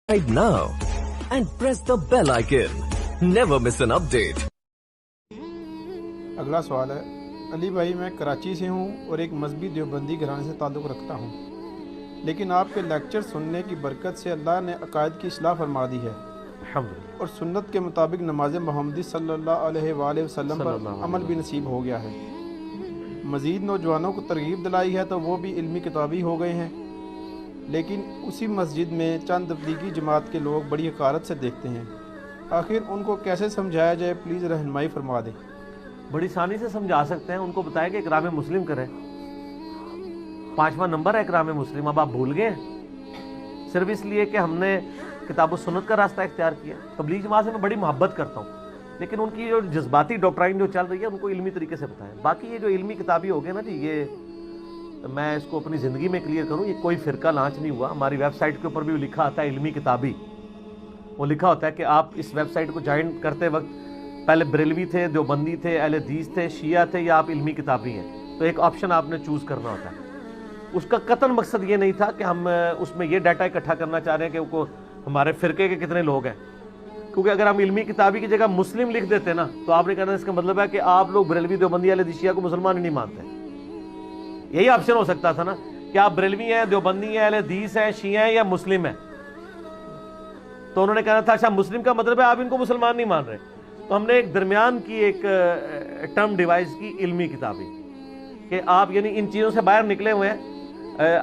Subscribe now and press the bell icon. Never miss an update. اگلا سوال ہے، علی بھائی میں کراچی سے ہوں اور ایک مذہبی دیوبندی گھرانے سے تعلق رکھتا ہوں، لیکن آپ کے لیکچر سننے کی برکت سے اللہ نے عقائد کی اصلاح فرما دی ہے اور سنت کے مطابق نماز محمدی صلی اللہ علیہ وآلہ وسلم پر عمل بھی نصیب ہو گیا ہے۔ مزید نوجوانوں کو ترغیب دلائی ہے تو وہ بھی علمی کتابی ہو گئے ہیں، لیکن اسی مسجد میں چند تبلیغی جماعت کے لوگ بڑی حقارت سے دیکھتے ہیں۔ آخر ان کو کیسے سمجھایا جائے، پلیز رہنمائی فرما دیں۔ بڑی آسانی سے سمجھا سکتے ہیں، ان کو بتائیں کہ اکرام مسلم کریں، 5واں نمبر ہے اکرام مسلم۔ اب آپ بھول گئے ہیں صرف اس لیے کہ ہم نے کتاب و سنت کا راستہ اختیار کیا۔ تبلیغ جماعت سے میں بڑی محبت کرتا ہوں، لیکن ان کی جو جذباتی ڈاکٹرائن جو چل رہی ہے ان کو علمی طریقے سے بتائیں۔ باقی یہ جو علمی کتابی ہو گئے نا جی، یہ میں اس کو اپنی زندگی میں کلیئر کروں، یہ کوئی فرقہ لانچ نہیں ہوا۔ ہماری ویب سائٹ کے اوپر بھی لکھا آتا ہے علمی کتابی، وہ لکھا ہوتا ہے کہ آپ اس ویب سائٹ کو جوائن کرتے وقت پہلے بریلوی تھے، دیوبندی تھے، اہل حدیث تھے، شیعہ تھے، یا آپ علمی کتابی ہیں، تو ایک آپشن آپ نے چوز کرنا ہوتا ہے۔ اس کا قطعاً مقصد یہ نہیں تھا کہ ہم اس میں یہ ڈیٹا اکٹھا کرنا چاہ رہے ہیں کہ وہ ہمارے فرقے کے کتنے لوگ ہیں، کیونکہ اگر ہم علمی کتابی کی جگہ مسلم لکھ دیتے نا تو آپ نے کہنا اس کا مطلب ہے کہ آپ لوگ بریلوی، دیوبندی، اہل حدیث، شیعہ کو مسلمان ہی نہیں مانتے۔ یہی آپشن ہو سکتا تھا نا کہ آپ بریلوی ہیں، دیوبندی ہیں، اہل حدیث ہیں، شیعہ ہیں یا مسلم ہیں، تو انہوں نے کہنا تھا اچھا مسلم کا مطلب ہے آپ ان کو مسلمان نہیں مان رہے۔ تو ہم نے ایک درمیان کی ایک ٹرم ڈیوائز کی علمی کتابی، کہ آپ یعنی ان چیزوں سے باہر نکلے ہوئے ہیں،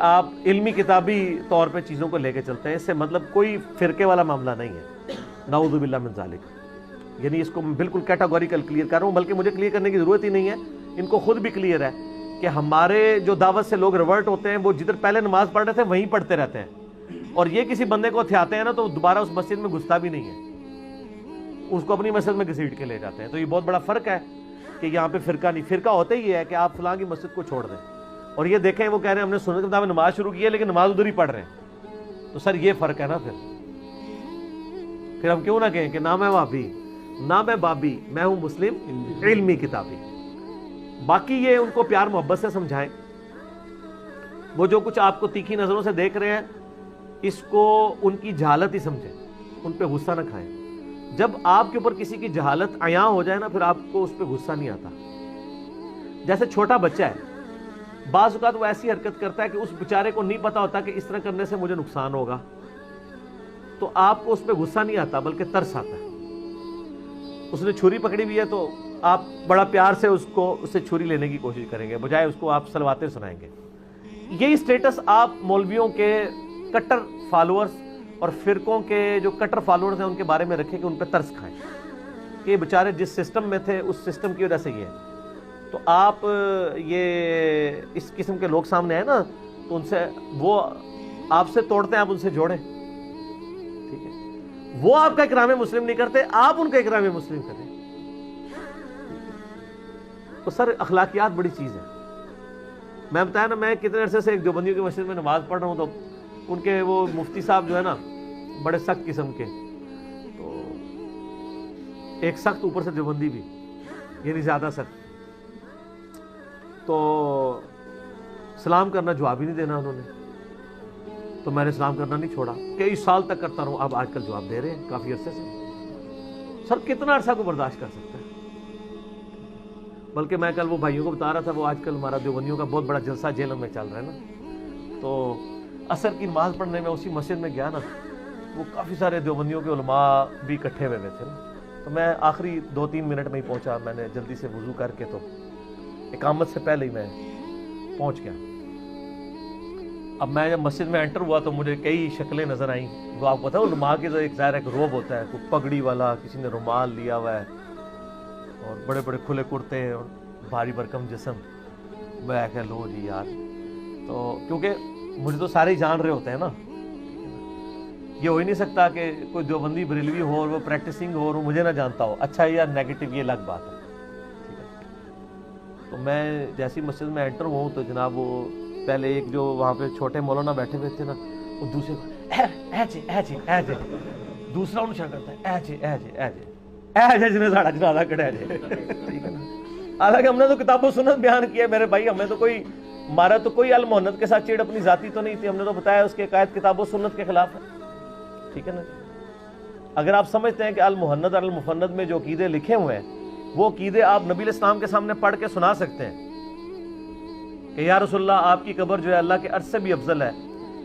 آپ علمی کتابی طور پہ چیزوں کو لے کے چلتے ہیں۔ اس سے مطلب کوئی فرقے والا معاملہ نہیں ہے، نعوذ باللہ من ذالک۔ یعنی اس کو میں بالکل کیٹاگوریکل کلیئر کر رہا ہوں، بلکہ مجھے کلیئر کرنے کی ضرورت ہی نہیں ہے، ان کو خود بھی کلیئر ہے کہ ہمارے جو دعوت سے لوگ ریورٹ ہوتے ہیں وہ جدھر پہلے نماز پڑھ رہے تھے وہیں پڑھتے رہتے ہیں، اور یہ کسی بندے کو ہتھیاتے ہیں نا تو دوبارہ اس مسجد میں گھستا بھی نہیں ہے، اس کو اپنی مسجد میں گھسیٹ کے لے جاتے ہیں۔ تو یہ بہت بڑا فرق ہے کہ یہاں پہ فرقہ نہیں، فرقہ ہوتا ہی ہے کہ آپ فلاں کی مسجد کو چھوڑ دیں، اور یہ دیکھیں وہ کہہ رہے ہیں ہم نے سنت کے مطابق نماز شروع کی ہے لیکن نماز ادھر ہی پڑھ رہے ہیں، تو سر یہ فرق ہے نا۔ پھر ہم کیوں نہ کہیں کہ نہ میں وہابی نہ میں بابی، میں ہوں مسلم علمی کتابی۔ باقی یہ ان کو پیار محبت سے سمجھائیں، وہ جو کچھ آپ کو تیکھی نظروں سے دیکھ رہے ہیں اس کو ان کی جہالت ہی سمجھیں، ان پہ غصہ نہ کھائیں۔ جب آپ کے اوپر کسی کی جہالت عیاں ہو جائے نا پھر آپ کو اس پہ غصہ نہیں آتا۔ جیسے چھوٹا بچہ ہے، بعض اوقات وہ ایسی حرکت کرتا ہے کہ اس بیچارے کو نہیں پتا ہوتا کہ اس طرح کرنے سے مجھے نقصان ہوگا، تو آپ کو اس پہ غصہ نہیں آتا بلکہ ترس آتا ہے۔ اس نے چھری پکڑی ہوئی ہے تو آپ بڑا پیار سے اس سے چھری لینے کی کوشش کریں گے، بجائے اس کو آپ صلواتیں سنائیں گے۔ یہی سٹیٹس آپ مولویوں کے کٹر فالوورز اور فرقوں کے جو کٹر فالوورز ہیں ان کے بارے میں رکھیں کہ ان پہ ترس کھائیں کہ یہ بیچارے جس سسٹم میں تھے اس سسٹم کی وجہ سے یہ ہے۔ تو آپ یہ اس قسم کے لوگ سامنے آئے نا تو ان سے وہ آپ سے توڑتے ہیں، آپ ان سے جوڑیں، ٹھیک ہے؟ وہ آپ کا اکرام مسلم نہیں کرتے، آپ ان کا اکرام مسلم کریں۔ تو سر اخلاقیات بڑی چیز ہے۔ میں بتایا نا، میں کتنے عرصے سے ایک دیوبندیوں کی مسجد میں نماز پڑھ رہا ہوں، تو ان کے وہ مفتی صاحب جو ہے نا بڑے سخت قسم کے، تو ایک سخت اوپر سے دیوبندی بھی، یعنی زیادہ سخت، تو سلام کرنا جواب ہی نہیں دینا انہوں نے، تو میں نے سلام کرنا نہیں چھوڑا، کئی سال تک کرتا رہوں، اب آج کل جواب دے رہے ہیں کافی عرصے سے۔ سر کتنا عرصہ کو برداشت کر سکتا ہے؟ بلکہ میں کل وہ بھائیوں کو بتا رہا تھا، وہ آج کل ہمارا دیوبندیوں کا بہت بڑا جلسہ جیلم میں چل رہا ہے نا، تو عصر کی نماز پڑھنے میں اسی مسجد میں گیا نا، وہ کافی سارے دیوبندیوں کے علماء بھی اکٹھے ہوئے تھے نا، تو میں آخری 2-3 منٹ میں ہی پہنچا، میں نے جلدی سے وضو کر کے تو اقامت سے پہلے ہی میں پہنچ گیا۔ اب میں جب مسجد میں انٹر ہوا تو مجھے کئی شکلیں نظر آئیں، وہ آپ کو پتا ہے علماء کی ایک ظاہر ایک روب ہوتا ہے، کوئی پگڑی والا، کسی نے رومال لیا ہوا ہے، اور بڑے بڑے کھلے کرتے اور بھاری بھرکم جسم۔ میں کہہ لو جی یار، تو کیونکہ مجھے تو سارے ہی جان رہے ہوتے ہیں نا، یہ ہو ہی نہیں سکتا کہ کوئی دیوبندی بریلوی ہو اور وہ پریکٹسنگ ہو اور وہ مجھے نہ جانتا ہو، اچھا یا نیگیٹو یہ الگ بات ہے، ٹھیک ہے؟ تو میں جیسی مسجد میں انٹر ہوں تو جناب وہ پہلے ایک جو وہاں پہ چھوٹے مولانا بیٹھے ہوئے تھے نا، وہ دوسرے کو دوسرا ان شاہ کرتا ہے جنہیں ساڑا جنازہ کڑا جے، ٹھیک ہے نا؟ حالانکہ ہم نے تو کتاب و سنت بیان کیا میرے بھائی، ہمیں تو کوئی ہمارا تو کوئی المحنت کے ساتھ چیڑ اپنی ذاتی تو نہیں تھی، ہم نے تو بتایا اس کے عقائد کتاب و سنت کے خلاف ہے۔ ٹھیک ہے نا. اگر آپ سمجھتے ہیں کہ المحند المفند میں جو عقیدے لکھے ہوئے ہیں وہ عقیدے آپ نبی علیہ السلام کے سامنے پڑھ کے سنا سکتے ہیں کہ یا رسول اللہ آپ کی قبر جو ہے اللہ کے عرش سے بھی افضل ہے,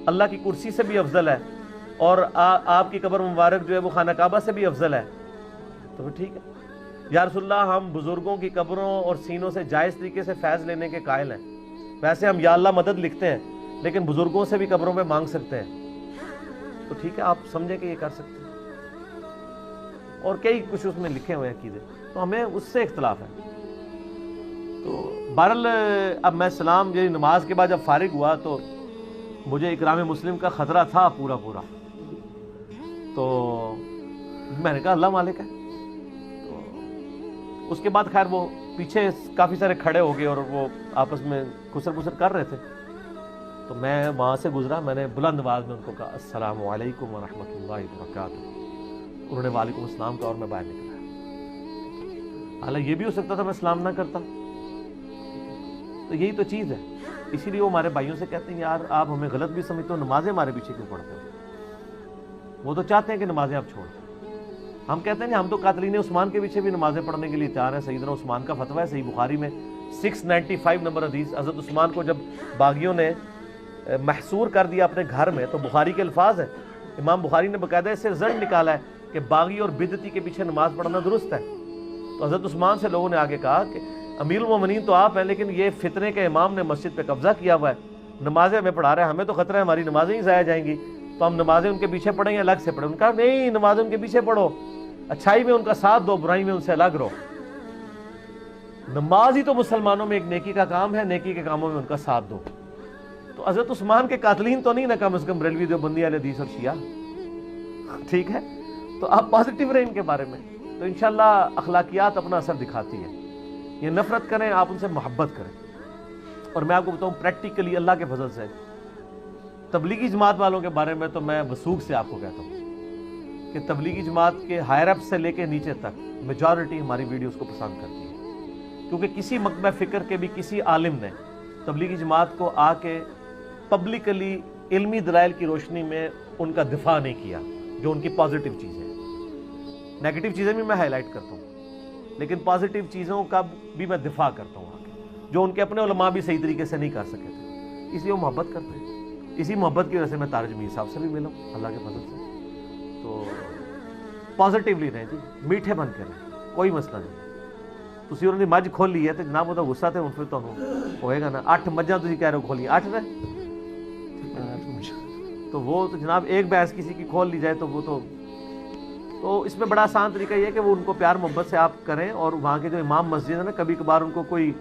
اللہ کی کرسی سے بھی افضل ہے, اور آپ کی قبر مبارک جو ہے وہ خانہ کعبہ سے بھی افضل ہے, تو پھر ٹھیک ہے. یا رسول اللہ ہم بزرگوں کی قبروں اور سینوں سے جائز طریقے سے فیض لینے کے قائل ہیں. ویسے ہم یا اللہ مدد لکھتے ہیں لیکن بزرگوں سے بھی قبروں میں مانگ سکتے ہیں, تو ٹھیک ہے, آپ سمجھیں کہ یہ کر سکتے ہیں. اور کئی کچھ اس میں لکھے ہوئے ہیں عقیدے, تو ہمیں اس سے اختلاف ہے. تو بہرحال اب میں سلام یہ نماز کے بعد جب فارغ ہوا تو مجھے اکرام مسلم کا خطرہ تھا پورا, تو میں نے کہا اللہ مالک ہے. تو اس کے بعد خیر وہ پیچھے کافی سارے کھڑے ہو گئے اور وہ آپس میں خسر پسر کر رہے تھے, تو میں وہاں سے گزرا, میں نے بلند آواز میں ان کو کہا السلام علیکم ورحمۃ اللہ وبرکاتہ. انہوں نے وعلیکم السلام کہا اور میں باہر نکلا. حالانکہ یہ بھی ہو سکتا تھا میں سلام نہ کرتا. تو یہی تو چیز ہے, اسی لیے وہ ہمارے بھائیوں سے کہتے ہیں یار آپ ہمیں غلط بھی سمجھتے ہو, نمازیں ہمارے پیچھے کیوں پڑھتے ہو. وہ تو چاہتے ہیں کہ نمازیں آپ چھوڑ دیں. ہم کہتے ہیں ہم تو قاتلین عثمان کے پیچھے بھی نمازیں پڑھنے کے لیے تیار ہیں. سیدنا عثمان کا فتویٰ ہے صحیح بخاری میں 695 نمبر حدیث. حضرت عثمان کو جب باغیوں نے محصور کر دیا اپنے گھر میں, تو بخاری کے الفاظ ہیں, امام بخاری نے باقاعدہ اس سے رزلٹ نکالا ہے کہ باغی اور بدعتی کے پیچھے نماز پڑھنا درست ہے. تو حضرت عثمان سے لوگوں نے آگے کہا کہ امیر المومنین تو آپ ہیں, لیکن یہ فتنے کے امام نے مسجد پہ قبضہ کیا ہوا ہے, نمازیں ہمیں پڑھا رہے ہیں, ہمیں تو خطرہ ہے ہماری نمازیں ہی ضائع جائیں گی, تو ہم نمازیں ان کے پیچھے پڑھیں یا الگ سے پڑھیں. ان کا نہیں, نمازیں ان کے پیچھے پڑھو, اچھائی میں ان کا ساتھ دو, برائی میں ان سے الگ رہو. نماز ہی تو مسلمانوں میں ایک نیکی کا کام ہے, نیکی کے کاموں میں ان کا ساتھ دو. تو حضرت عثمان کے قاتلین تو نہیں نا کم از کم بریلوی دیوبندی اہل حدیث اور شیعہ, ٹھیک ہے. تو آپ پازیٹیو رہیں ان کے بارے میں, تو انشاءاللہ اخلاقیات اپنا اثر دکھاتی ہے. یہ نفرت کریں, آپ ان سے محبت کریں. اور میں آپ کو بتاؤں پریکٹیکلی اللہ کے فضل سے تبلیغی جماعت والوں کے بارے میں تو میں وثوق سے آپ کو کہتا ہوں کہ تبلیغی جماعت کے ہائر اپ سے لے کے نیچے تک میجورٹی ہماری ویڈیوز کو پسند کرتی ہے, کیونکہ کسی مکتبہ فکر کے بھی کسی عالم نے تبلیغی جماعت کو آ کے پبلکلی علمی دلائل کی روشنی میں ان کا دفاع نہیں کیا, جو ان کی پازیٹیو چیزیں ہیں. نیگیٹو چیزیں بھی میں ہائی لائٹ کرتا ہوں, لیکن پازیٹیو چیزوں کا بھی میں دفاع کرتا ہوں جو ان کے اپنے علماء بھی صحیح طریقے سے نہیں کر سکے تھے. اس لیے وہ محبت کرتے ہیں. اسی محبت کی وجہ سے میں طارق میر صاحب سے بھی ملا ہوں اللہ کے فضل سے. تو پازیٹیولی رہیں جی, میٹھے بن کے رہیں, کوئی مسئلہ نہیں. تسی انہوں نے مجھ کھول لی ہے تو جناب وہ تو غصہ تھے, ان پھر تو ہوئے گا نا. 8 مجھاں تسی کہہ رہے ہو کھولی, 8 رہے تو وہ تو جناب ایک بحث کسی کی کھول لی جائے تو وہ تو اس میں بڑا آسان طریقہ یہ ہے کہ وہ ان کو پیار محبت سے آپ کریں, اور وہاں کے جو امام مسجد ہے نا, کبھی کبھار ان کو کوئی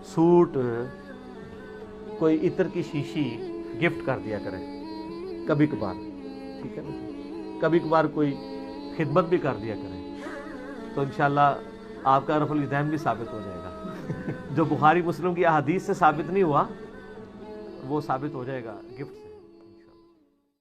سوٹ, کوئی عطر کی شیشی گفٹ کر دیا کریں کبھی کبھار, ٹھیک ہے نا. کبھی کبھار کوئی خدمت بھی کر دیا کریں, تو انشاءاللہ آپ کا رفع الیدین بھی ثابت ہو جائے گا. جو بخاری مسلم کی احادیث سے ثابت نہیں ہوا وہ ثابت ہو جائے گا گفٹ سے.